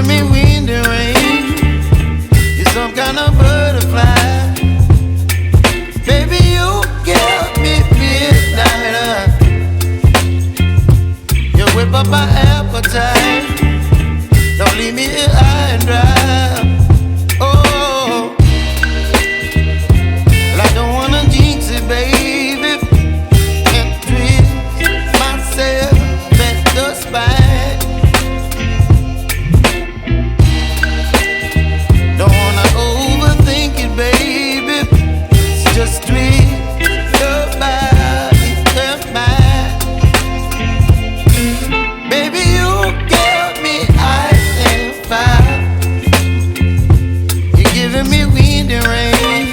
giving me wind and rain. You're some kind of butterfly. Baby, you give me midnight. You whip up my appetite. Don't leave me here high and dry. Oh, well, I don't wanna jinx it, baby, and twist myself at the spine. Don't wanna overthink it, baby. It's just twist your body and mine. Baby, you give me ice and fire. You're giving me wind and rain.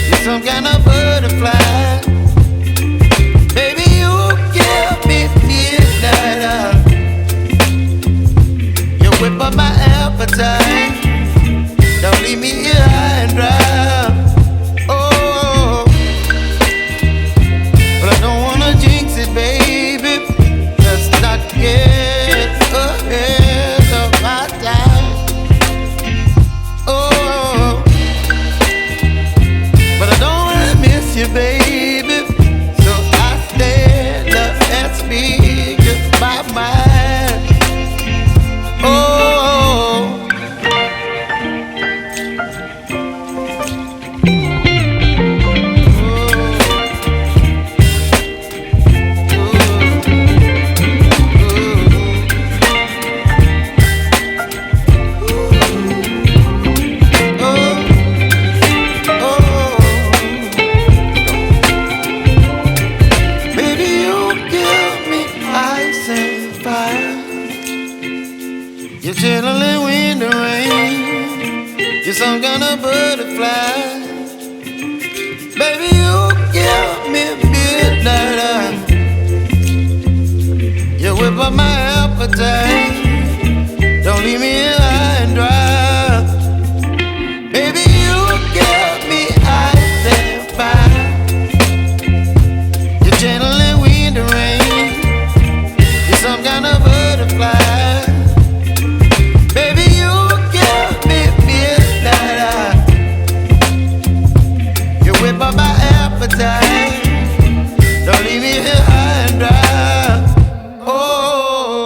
You're some kind of butterfly. Baby, you give me midnight. You whip up my appetite. Don't leave me here high and dry. Oh, but I don't wanna jinx it, baby. Let's not get ahead of my time. Oh, but I don't wanna miss you, baby. So I stand up and speak my mind. Oh. Baby, you give me ice and fire. You're chilling wind and rain. You're some kind of butterfly. Baby, you give me midnight. You whip up my appetite. Don't leave me here high and dry. Baby, you give me ice and fire. You're channeling wind and rain. You're some kind of butterfly. Baby, you give me midnight. You whip up my appetite. Don't leave me here high and dry. Oh,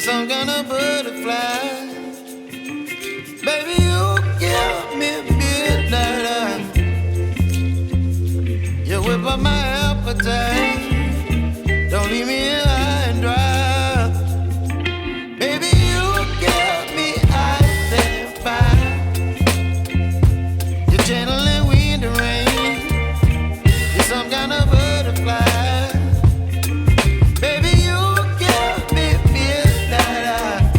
some kind of butterfly. Baby, you give me midnight. You whip up my appetite. Don't leave me here high and dry. Baby, you give me ice and fire. You're channeling wind and rain. You're some kind of butterfly. Baby, you give me midnight.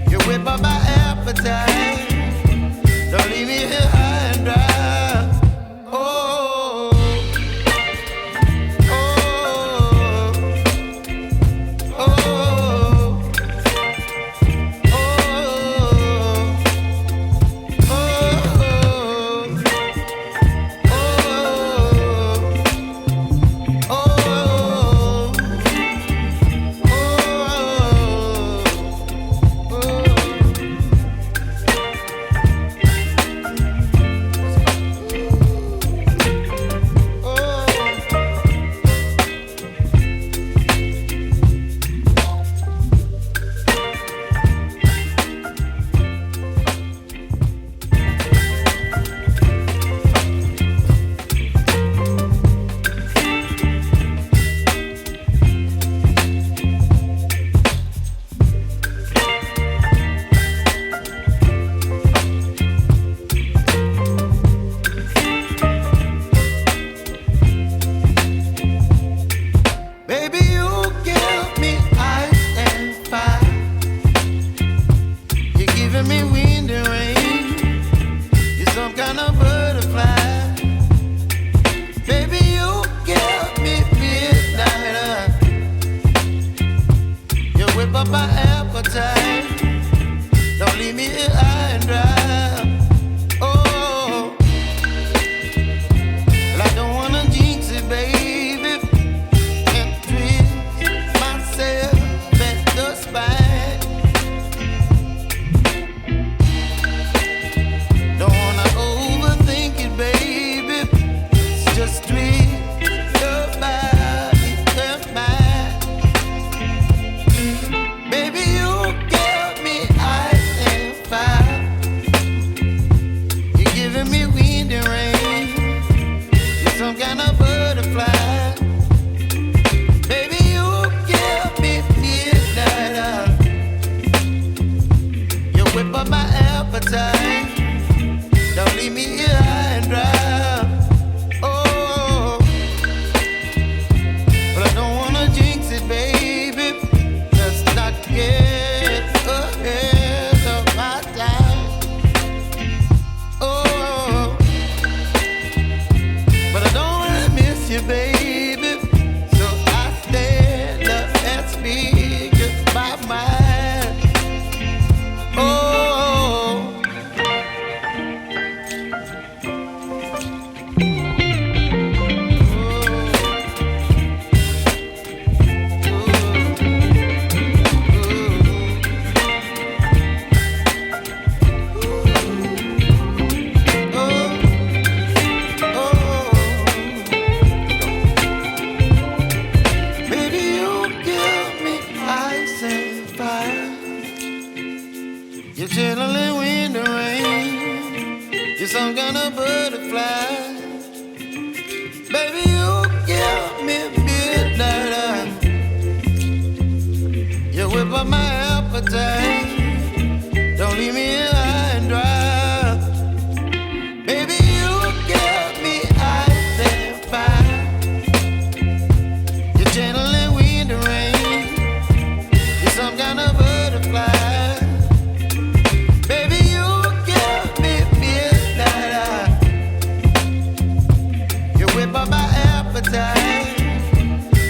You whip up my appetite. Don't leave me here high and dry.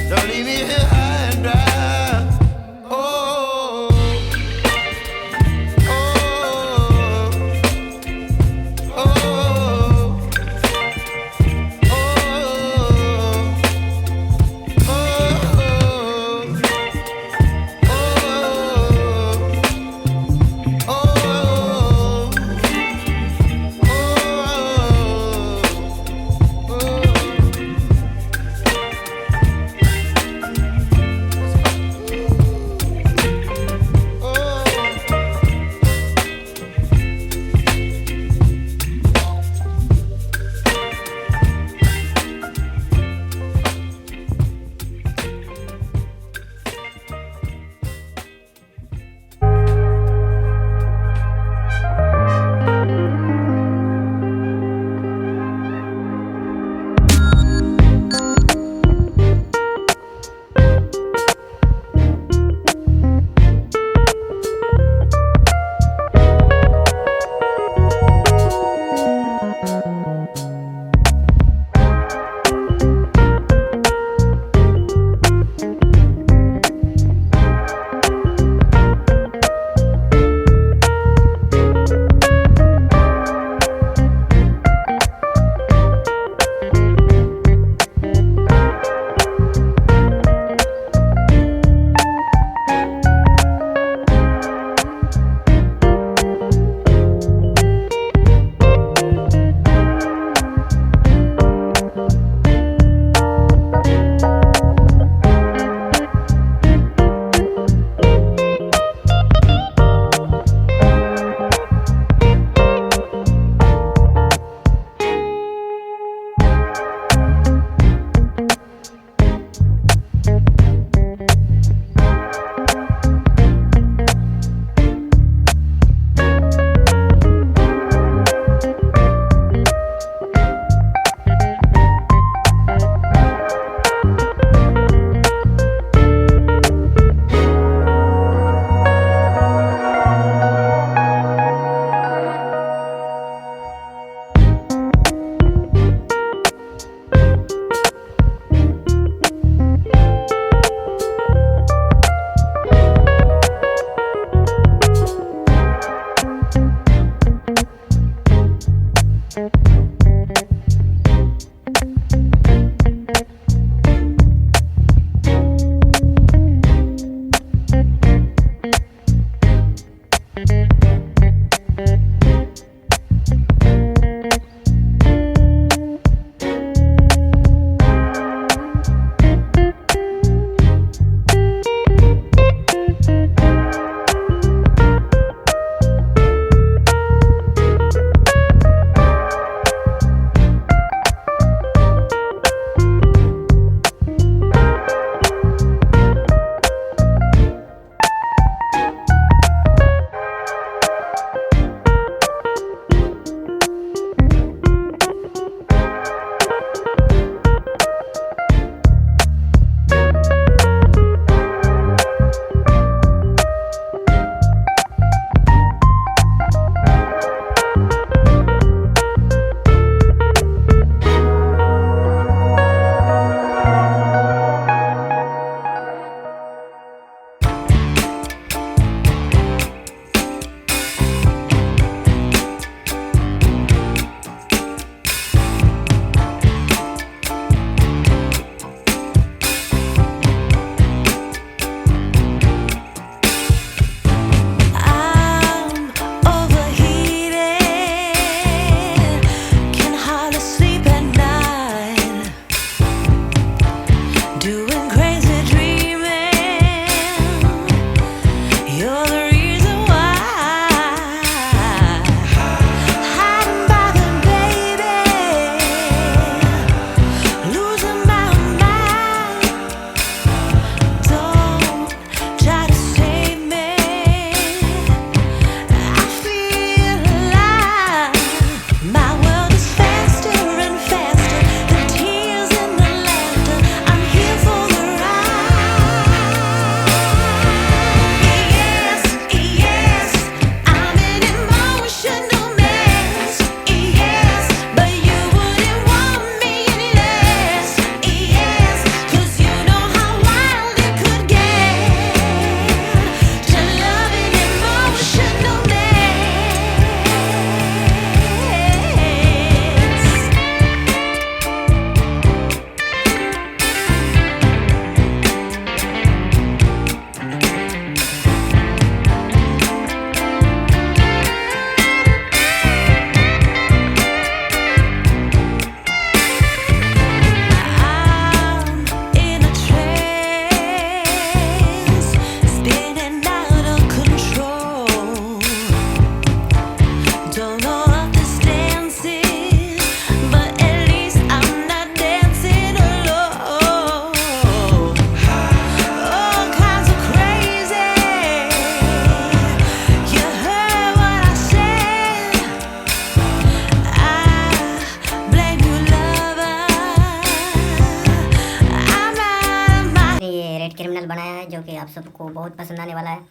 Don't leave me here high and dry. Oh. कि आप सबको बहुत पसंद आने वाला है।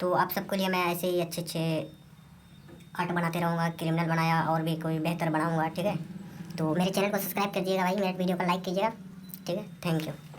तो आप सबके लिए मैं ऐसे ही अच्छे अच्छे आर्ट बनाते रहूँगा। क्रिमिनल बनाया और भी कोई बेहतर बनाऊँगा, ठीक है। तो मेरे चैनल को सब्सक्राइब कीजिएगा भाई, मेरे वीडियो को लाइक कीजिएगा, ठीक है। Thank you.